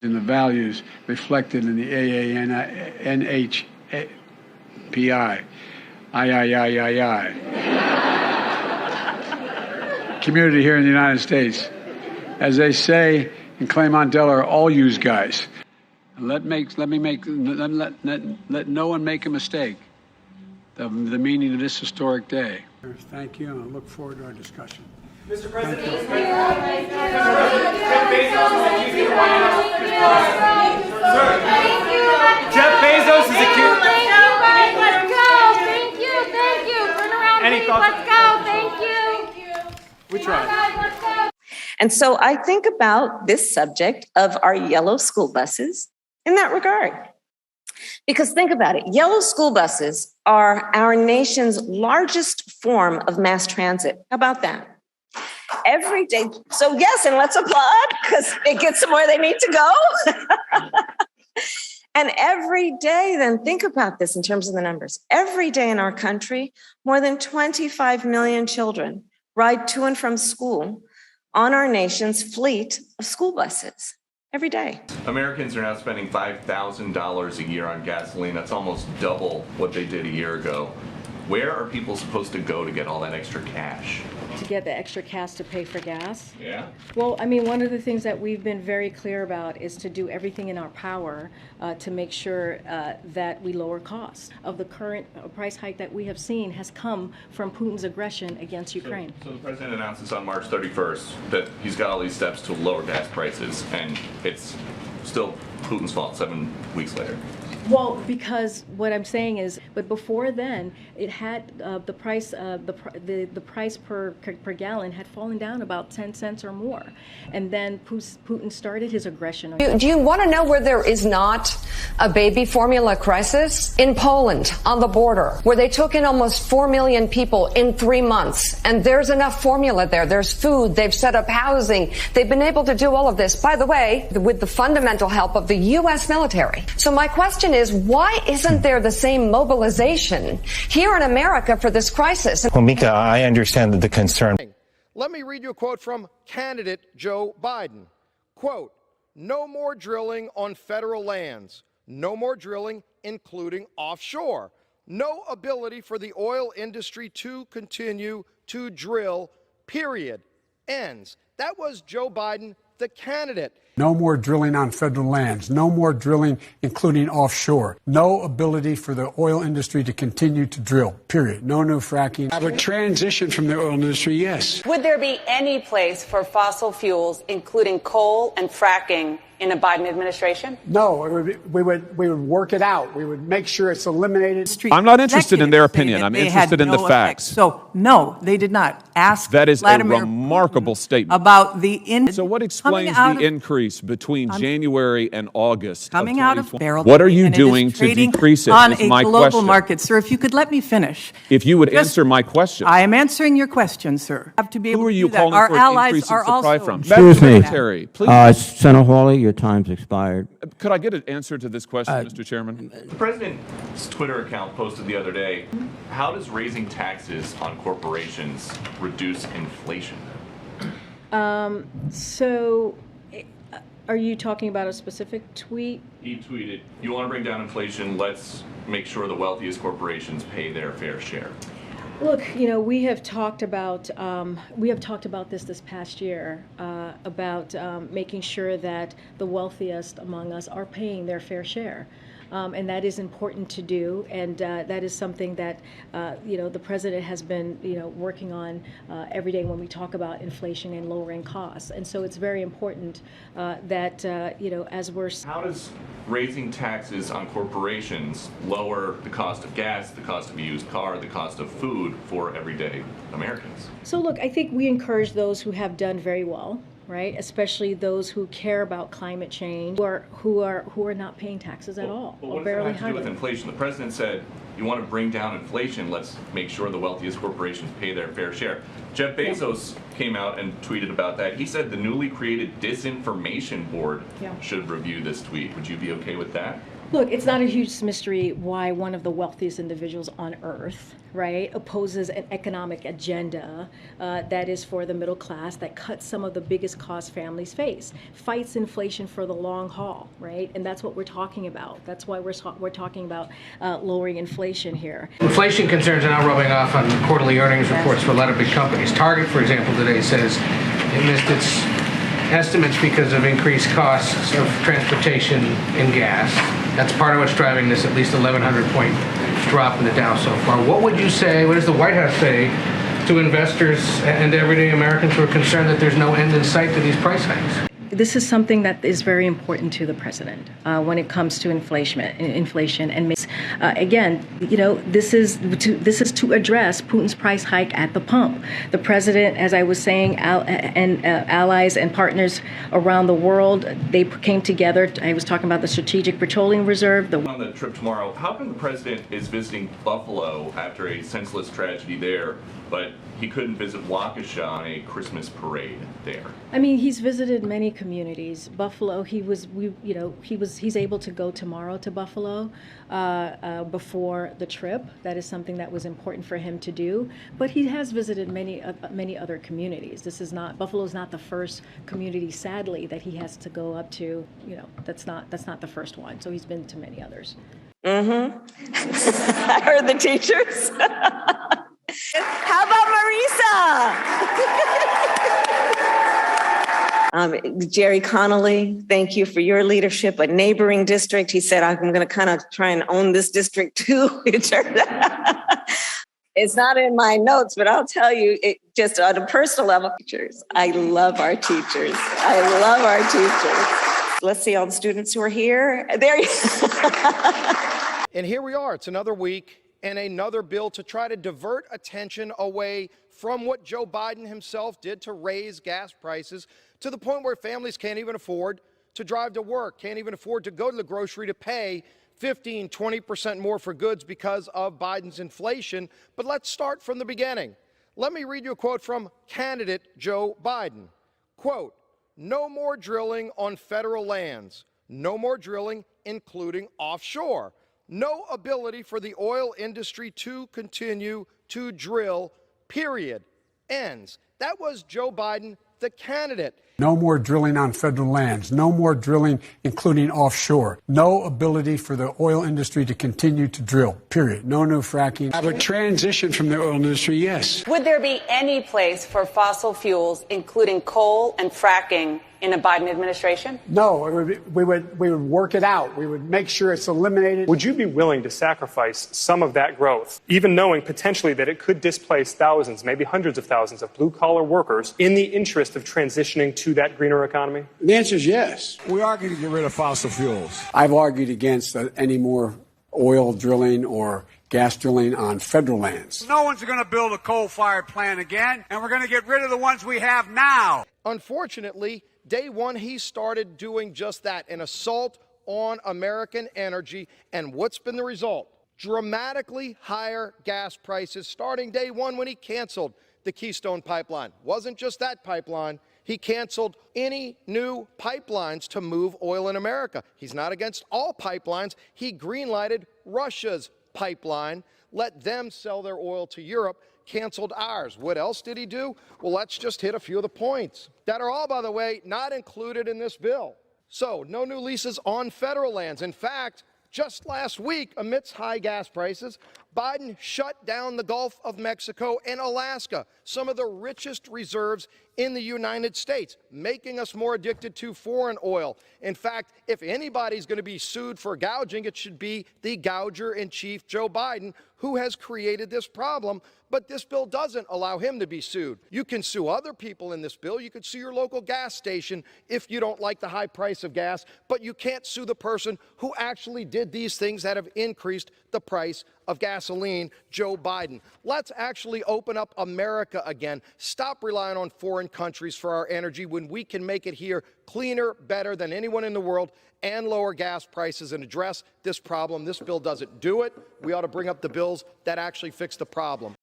and the values reflected in the NHPI. Community here in the United States. As they say in Claymont-Delaware, all use guys. Let no one make a mistake of the meaning of this historic day. Thank you, and I look forward to our discussion. Mr. President, Jeff Bezos is accused. Let's go. Thank you. Turn around, please. Let's go. Thank you. We tried. Let's go. And so I think about this subject of our yellow school buses in that regard. Because think about it, yellow school buses are our nation's largest form of mass transit. How about that? Every day. So yes, and let's applaud because it gets them where they need to go. And every day, then think about this in terms of the numbers. Every day in our country, more than 25 million children ride to and from school on our nation's fleet of school buses every day. Americans are now spending $5,000 a year on gasoline. That's almost double what they did a year ago. Where are people supposed to go to get all that extra cash? To get the extra cash to pay for gas? Yeah. Well, I mean, one of the things that we've been very clear about is to do everything in our power to make sure that we lower costs. Of the current price hike that we have seen has come from Putin's aggression against Ukraine. So the president announces on March 31st that he's got all these steps to lower gas prices, and it's still Putin's fault 7 weeks later. Well, because what I'm saying is, but before then, it had the price per gallon had fallen down about 10 cents or more, and then Putin started his aggression. Do you want to know where there is not a baby formula crisis? In Poland, on the border, where they took in almost 4 million people in 3 months, and there's enough formula there. There's food. They've set up housing. They've been able to do all of this, by the way, with the fundamental help of the U.S. military. So my question is, why isn't there the same mobilization here in America for this crisis? Well, Mika, I understand the concern. Let me read you a quote from candidate Joe Biden. Quote, "No more drilling on federal lands. No more drilling, including offshore. No ability for the oil industry to continue to drill, period." Ends. That was Joe Biden, the candidate. No more drilling on federal lands. No more drilling, including offshore. No ability for the oil industry to continue to drill, period. No new fracking. Have a transition from the oil industry, yes. Would there be any place for fossil fuels, including coal and fracking, in a Biden administration? No, we would work it out. We would make sure it's eliminated. I'm not interested in their opinion. I'm interested in the facts. So, no, they did not ask That is Vladimir a remarkable statement. About the So what explains the increase between January and August coming out of barrel? What are you doing to decrease it? On is a my global question. market, sir. If you could let me finish. If you would answer my question. I am answering your question, sir. Have to be able Who are you to do calling that. Our for allies increasing are supply also from? Excuse me. Secretary, please. Senator Hawley, your time's expired. Could I get an answer to this question, Mr. Chairman? The president's Twitter account posted the other day, how does raising taxes on corporations reduce inflation? So, are you talking about a specific tweet? He tweeted, "You want to bring down inflation, let's make sure the wealthiest corporations pay their fair share." Look, you know, we have talked about this past year about making sure that the wealthiest among us are paying their fair share. And that is important to do, and that is something that the president has been working on every day when we talk about inflation and lowering costs. And so it's very important that as we're. How does raising taxes on corporations lower the cost of gas, the cost of a used car, the cost of food for everyday Americans? So look, I think we encourage those who have done very well. Right, especially those who care about climate change, who are not paying taxes at all, But or what barely does that have to do with inflation? The president said, "You want to bring down inflation? Let's make sure the wealthiest corporations pay their fair share." Jeff Bezos came out and tweeted about that. He said the newly created disinformation board should review this tweet. Would you be okay with that? Look, it's not a huge mystery why one of the wealthiest individuals on earth, right, opposes an economic agenda that is for the middle class, that cuts some of the biggest costs families face, fights inflation for the long haul, right? And that's what we're talking about. That's why we're talking about lowering inflation here. Inflation concerns are now rubbing off on quarterly earnings reports for a lot of big companies. Target, for example, today says it missed its estimates because of increased costs of transportation and gas. That's part of what's driving this at least 1,100-point drop in the Dow so far. What would you say, what does the White House say to investors and everyday Americans who are concerned that there's no end in sight to these price hikes? This is something that is very important to the president when it comes to inflation. And again, you know, this is to address Putin's price hike at the pump. The president, as I was saying, allies and partners around the world, they came together. I was talking about the Strategic Petroleum Reserve. On the trip tomorrow, how come the president is visiting Buffalo after a senseless tragedy there, but he couldn't visit Waukesha on a Christmas parade there? I mean, he's visited many communities. Buffalo, he's able to go tomorrow to Buffalo before the trip. That is something that was important for him to do. But he has visited many other communities. Buffalo's not the first community, sadly, that he has to go up to. You know, that's not the first one. So he's been to many others. I heard the teachers. How about Marisa? Jerry Connolly, thank you for your leadership. A neighboring district, he said, I'm going to kind of try and own this district too. It turned out. It's not in my notes, but I'll tell you, just on a personal level, teachers. I love our teachers. Let's see all the students who are here. There you And here we are. It's another week and another bill to try to divert attention away from what Joe Biden himself did to raise gas prices to the point where families can't even afford to drive to work, can't even afford to go to the grocery to pay 15, 20% more for goods because of Biden's inflation. But let's start from the beginning. Let me read you a quote from candidate Joe Biden. Quote, "No more drilling on federal lands. No more drilling, including offshore. No ability for the oil industry to continue to drill, period." Ends. That was Joe Biden, the candidate. No more drilling on federal lands. No more drilling, including offshore. No ability for the oil industry to continue to drill, period. No new fracking. Have a transition from the oil industry, yes. Would there be any place for fossil fuels, including coal and fracking, in a Biden administration? No, we would work it out. We would make sure it's eliminated. Would you be willing to sacrifice some of that growth, even knowing potentially that it could displace thousands, maybe hundreds of thousands of blue-collar workers in the interest of transitioning to that greener economy? The answer is yes. We are going to get rid of fossil fuels. I've argued against any more oil drilling or gas drilling on federal lands. No one's going to build a coal-fired plant again, and we're going to get rid of the ones we have now. Unfortunately, day one, he started doing just that, an assault on American energy. And what's been the result? Dramatically higher gas prices starting day one when he canceled the Keystone Pipeline. Wasn't just that pipeline. He canceled any new pipelines to move oil in America. He's not against all pipelines. He greenlighted Russia's pipeline, let them sell their oil to Europe, canceled ours. What else did he do? Well, let's just hit a few of the points that are all, by the way, not included in this bill. So, no new leases on federal lands. In fact, just last week, amidst high gas prices, Biden shut down the Gulf of Mexico and Alaska, some of the richest reserves in the United States, making us more addicted to foreign oil. In fact, if anybody's going to be sued for gouging, it should be the gouger-in-chief, Joe Biden, who has created this problem. But this bill doesn't allow him to be sued. You can sue other people in this bill. You could sue your local gas station if you don't like the high price of gas, but you can't sue the person who actually did these things that have increased the price of gasoline, Joe Biden. Let's actually open up America again. Stop relying on foreign countries for our energy when we can make it here cleaner, better than anyone in the world, and lower gas prices and address this problem. This bill doesn't do it. We ought to bring up the bills that actually fix the problem.